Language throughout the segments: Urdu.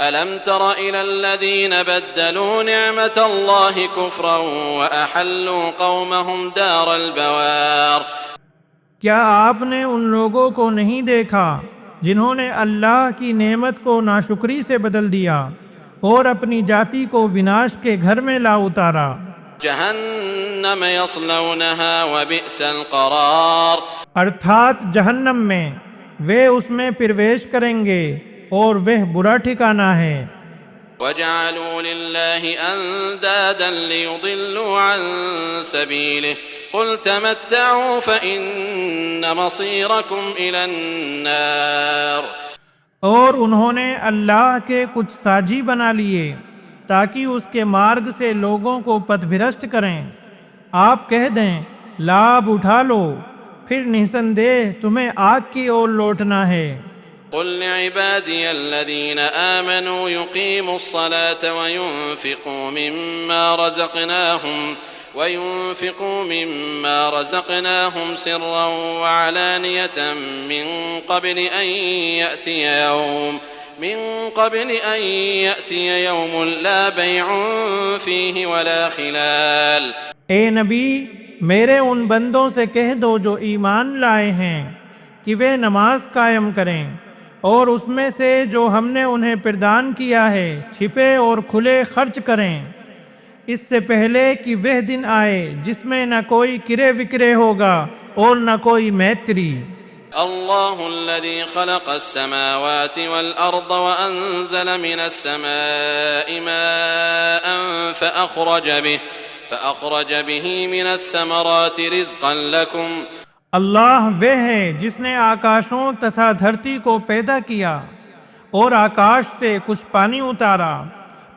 ألم تر إلى الذين بدلوا نعمة الله كفرا وأحلوا قومهم دار البوار کیا آپ نے ان لوگوں کو نہیں دیکھا جنہوں نے اللہ کی نعمت کو ناشکری سے بدل دیا اور اپنی جاتی کو وناش کے گھر میں لا اتارا؟ جهنم يصلونها وبئس القرار ارتھات جہنم میں وہ اس میں پرویش کریں گے اور وہ برا ٹھکانہ ہے۔ وجعلوا لله أندادا ليضلوا عن سبيله قل تمتعوا فإن مصيركم إلى النار اور انہوں نے اللہ کے کچھ ساجی بنا لیے تاکہ اس کے مارگ سے لوگوں کو پتھ بھرشٹ کریں۔ آپ کہہ دیں لابھ اٹھا لو، پھر نسندیہ تمہیں آگ کی اور لوٹنا ہے۔ قل لعبادي الذين آمنوا يقيموا الصلاة وينفقوا مما رزقناهم سرا وعلانية من قبل أن يأتي يوم لا بيع فيه ولا خلال۔ اے نبی میرے ان بندوں سے کہہ دو جو ایمان لائے ہیں کہ وہ نماز قائم کریں اور اس میں سے جو ہم نے انہیں پردان کیا ہے چھپے اور کھلے خرچ کریں، اس سے پہلے کہ وہ دن آئے جس میں نہ کوئی کرے وکرے ہوگا اور نہ کوئی میتری۔ الله الذي خلق السماوات والأرض وأنزل من السماء ماء فأخرج به من الثمرات رزقا لكم۔ اللہ وہ ہے جس نے آکاشوں تتھا دھرتی کو پیدا کیا اور آکاش سے کچھ پانی اتارا،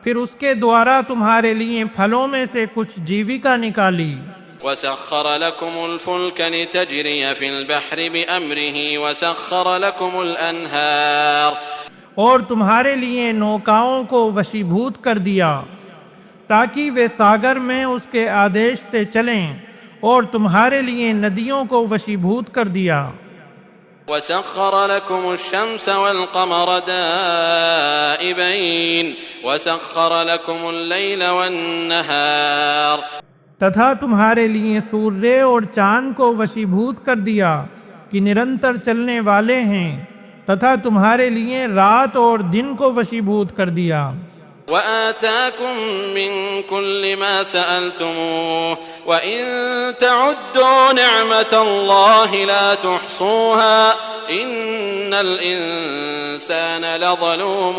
پھر اس کے دوارا تمہارے لیے پھلوں میں سے کچھ جیوکا نکالی۔ وسخر لكم الفلك لتجري في البحر بأمره وسخر لكم الأنهار اور تمہارے لیے نوکاؤں کو وشیبھوت کر دیا تاکہ وہ ساگر میں اس کے آدیش سے چلیں، اور تمہارے لیے ندیوں کو وشیبھوت کر دیا۔ وسخر لكم الشمس والقمر دائبين وسخر لكم الليل والنهار تتھا تمہارے لیے سورج اور چاند کو وشیبھوت کر دیا کہ نرنتر چلنے والے ہیں، تتھا تمہارے لیے رات اور دن کو وشیبھوت کر دیا۔ وآتاكم من كل ما سألتموه وإن تعدوا نعمة الله لا تحصوها إن الإنسان لظلوم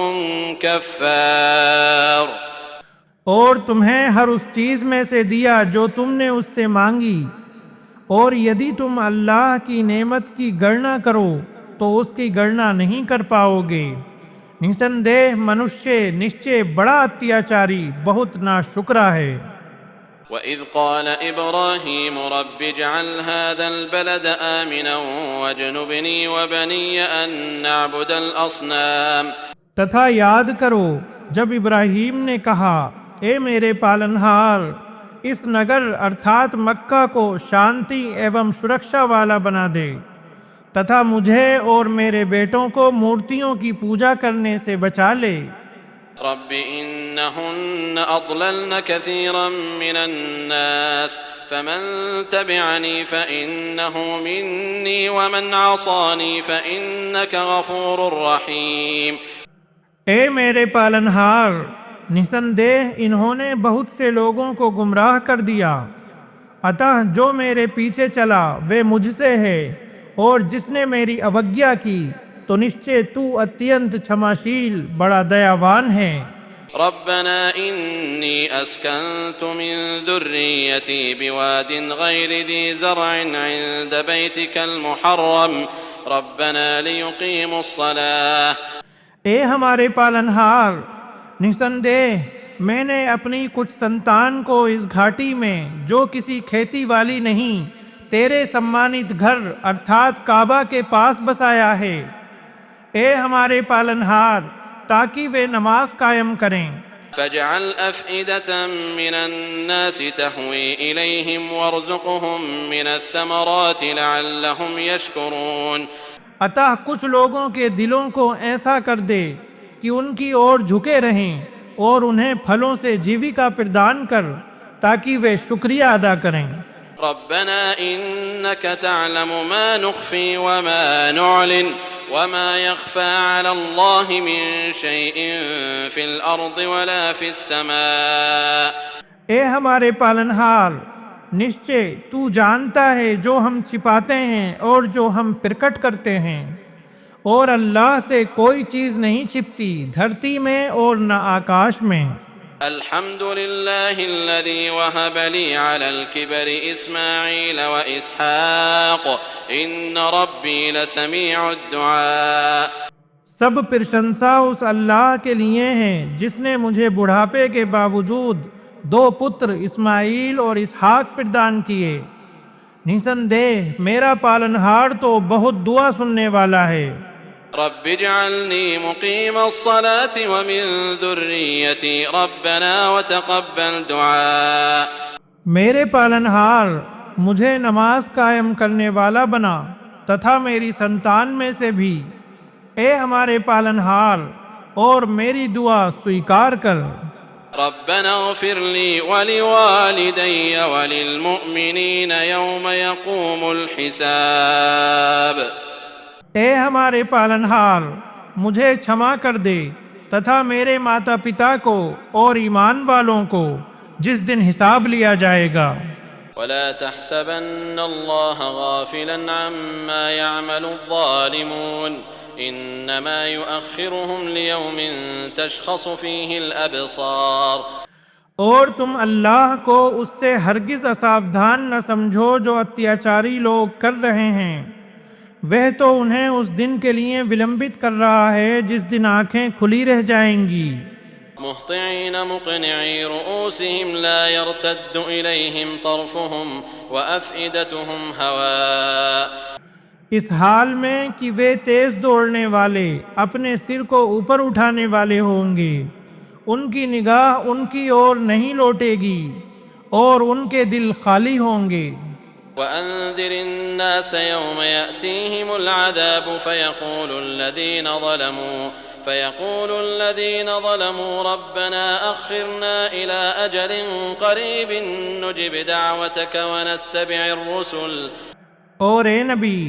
كفار۔ اور تمہیں ہر اس چیز میں سے دیا جو تم نے اس سے مانگی، اور یدی تم اللہ کی نعمت کی گڑنا کرو تو اس کی گڑنا نہیں کر پاؤ گے۔ نسندیہ منشیہ نشچے بڑا اتیاچاری بہت ناشکرا ہے۔ وَإِذْ قَالَ إِبْرَاهِيمُ رَبِّ اجْعَلْ هَذَا الْبَلَدَ آمِنًا وَاجْنُبْنِي وَبَنِيَّ أَن نَّعْبُدَ الْأَصْنَامَ۔ تتھا یاد کرو جب ابراہیم نے کہا اے میرے پالنہار اس نگر ارتھات مکہ کو شانتی ایوم سرکشا والا بنا دے، تتھا مجھے اور میرے بیٹوں کو مورتیوں کی پوجا کرنے سے بچا لے۔ رب انہن اضللن کثیرا من الناس فمن تبعنی فإنہ منی ومن عصانی فإنک غفور رحیم۔ اے میرے پالنہار نسندیہ انہوں نے بہت سے لوگوں کو گمراہ کر دیا، اتہ جو میرے پیچھے چلا وہ مجھ سے ہے، اور جس نے میری اوگیا کی تو نشچے تو اتینت چھماشیل بڑا دیاوان ہے۔ ربنا انی اسکنت من ذریتی بواد غیر ذی زرع عند بیتک المحرم ربنا لیقیموا الصلاة۔ اے ہمارے پالنہار نسندیہ میں نے اپنی کچھ سنتان کو اس گھاٹی میں جو کسی کھیتی والی نہیں تیرے سمانت گھر ارتھات کعبہ کے پاس بسایا ہے۔ اے ہمارے پالنہار تاکہ وہ نماز قائم کریں۔ فاجعل أفئدة من الناس تهوي إليهم وارزقهم من الثمرات لعلهم يشكرون۔ عطا کچھ لوگوں کے دلوں کو ایسا کر دے کہ ان کی اور جھکے رہیں اور انہیں پھلوں سے جیویکا پردان کر تاکہ وہ شکریہ ادا کریں۔ ربنا إنك تعلم ما نخفي وما نعلن وما يخفى على الله من شيء في الأرض ولا في السماء۔ اے ہمارے پالنہار، نشچے تو جانتا ہے جو ہم چھپاتے ہیں اور جو ہم پرکٹ کرتے ہیں، اور اللہ سے کوئی چیز نہیں چھپتی دھرتی میں اور نہ آکاش میں۔ الحمد لله الذي وهب لي على الكبر إسماعيل وإسحاق إن ربي لسميع الدعاء۔ سب پرشنسا اس اللہ کے لیے ہیں جس نے مجھے بڑھاپے کے باوجود 2 پتر اسماعیل اور اسحاق پردان کیے۔ نسندہ میرا پالنہار تو بہت دعا سننے والا ہے۔ رب اجعلني مقيم الصلاة ومن ذريتي ربنا وتقبل دعاء۔ میرے پالنہار مجھے نماز قائم کرنے والا بنا تتھا میری سنتان میں سے بھی، اے ہمارے پالنہار، اور میری دعا سویکار کر۔ ربنا اغفر لي ولوالدي وللمؤمنين يوم يقوم الحساب۔ اے ہمارے پالنہار مجھے چھما کر دے تتھا میرے ماتا پتا کو اور ایمان والوں کو جس دن حساب لیا جائے گا۔ ولا تحسبن الله غافلا عما يعمل الظالمون انما يؤخرهم ليوم تشخص فيه الابصار۔ اور تم اللہ کو اس سے ہرگز اساودھان نہ سمجھو جو اتیاچاری لوگ کر رہے ہیں، وہ تو انہیں اس دن کے لیے ولمبت کر رہا ہے جس دن آنکھیں کھلی رہ جائیں گی۔ مہطعین مقنعی رؤوسہم لا یرتد الیہم طرفہم وافئدتہم ہواء۔ اس حال میں کہ وہ تیز دوڑنے والے اپنے سر کو اوپر اٹھانے والے ہوں گے، ان کی نگاہ ان کی اور نہیں لوٹے گی اور ان کے دل خالی ہوں گے۔ وأنذر الناس يوم يأتيهم العذاب فيقول الذين ظلموا ربنا أخرنا إلى أجل قريب نجب دعوتك ونتبع الرسل۔ اور اے نبی،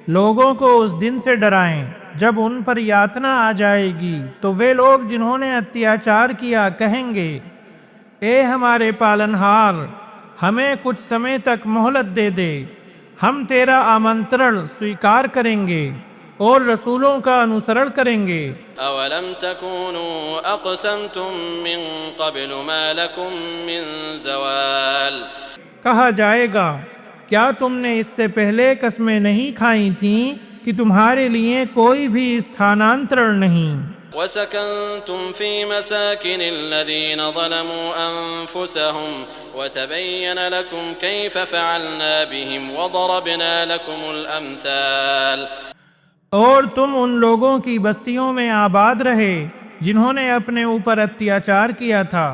لوگوں کو اس دن سے ڈرائیں جب ان پر یاتنا آ جائے گی تو وہ لوگ جنہوں نے اتیاچار کیا کہیں گے، اے ہمارے پالنہار، ہمیں کچھ سمے تک مہلت دے دے، ہم تیرا آمنترن سویکار کریں گے اور رسولوں کا انوسرن کریں گے۔ اولم تکونوا اقسمتم من قبل ما لکم من زوال۔ کہا جائے گا، کیا تم نے اس سے پہلے قسمیں نہیں کھائی تھیں کہ تمہارے لیے کوئی بھی استھانانترن نہیں؟ وسكنتم في مساكن الذين ظلموا أنفسهم وتبين لكم كيف فعلنا بهم وضربنا لكم الأمثال۔ اور تم ان لوگوں کی بستیوں میں آباد رہے جنہوں نے اپنے اوپر اتیاچار کیا تھا،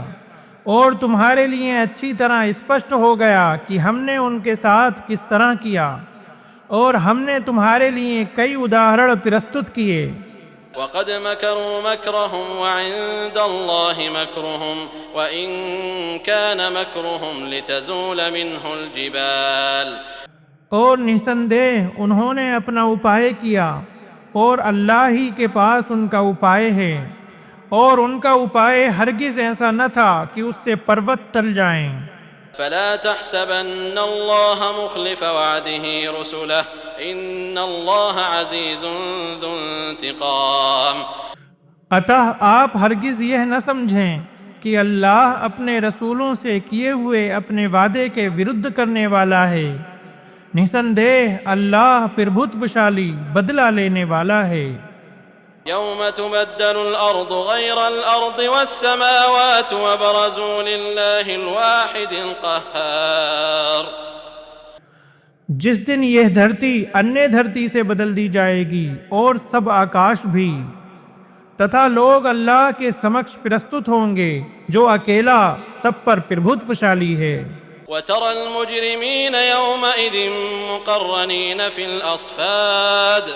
اور تمہارے لیے اچھی طرح اسپشٹ ہو گیا کہ ہم نے ان کے ساتھ کس طرح کیا، اور ہم نے تمہارے لیے کئی اداہرن پرستت کیے۔ وقد مكروا مكرهم وعند الله مكرهم وإن كان مكرهم لتزول منه الجبال۔ اور نسندہ انہوں نے اپنا اپائے کیا اور اللہ ہی کے پاس ان کا اپائے ہے، اور ان کا اپائے ہرگز ایسا نہ تھا کہ اس سے پروت ٹل جائیں۔ فلا تحسبن الله مخلف وعده رسله ان الله عزيز ذو انتقام۔ اتہ آپ ہرگز یہ نہ سمجھیں کہ اللہ اپنے رسولوں سے کیے ہوئے اپنے وعدے کے ورد کرنے والا ہے، نسندہ اللہ پربھت وشالی بدلہ لینے والا ہے۔ يوم تبدل الأرض غير الأرض والسماوات وبرزوا لله الواحد القهار۔ جس دن یہ دھرتی انیہ دھرتی سے بدل دی جائے گی اور سب آکاش بھی، تتھا لوگ اللہ کے سمکش پرستت ہوں گے جو اکیلا سب پر پربھت وشالی ہے۔ وترى المجرمين يومئذ مقرنين في الأصفاد۔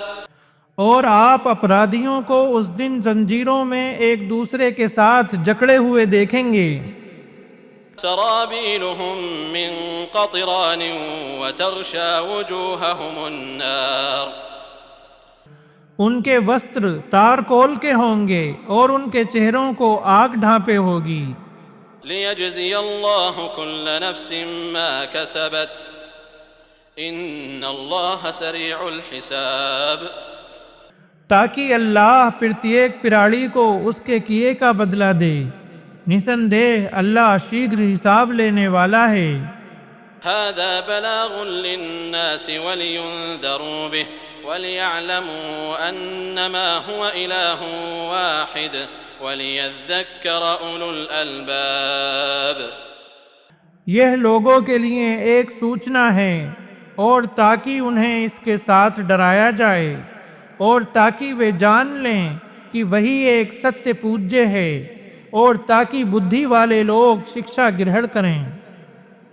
اور آپ اپرادھیوں کو اس دن زنجیروں میں ایک دوسرے کے ساتھ جکڑے ہوئے دیکھیں گے۔ سرابيلهم من قطران وتغشى وجوههم النار ان کے وسطر تارکول کے ہوں گے اور ان کے چہروں کو آگ ڈھانپے ہوگی۔ ليجزي الله كل نفس ما كسبت إن الله سريع الحساب تاکہ اللہ پرتیک پراڑی کو اس کے کیے کا بدلہ دے، نسندیہ اللہ شیغر حساب لینے والا ہے۔ هذا بلاغ للناس ولينذروا به وليعلموا أنما هو إله واحد وليذكر أولو الألباب یہ لوگوں کے لیے ایک سوچنا ہے، اور تاکہ انہیں اس کے ساتھ ڈرایا جائے، اور تاکہ وہ جان لیں کہ وہی ایک ستیہ پوجیہ ہے، اور تاکہ بدھی والے لوگ شکشا گرہن کریں۔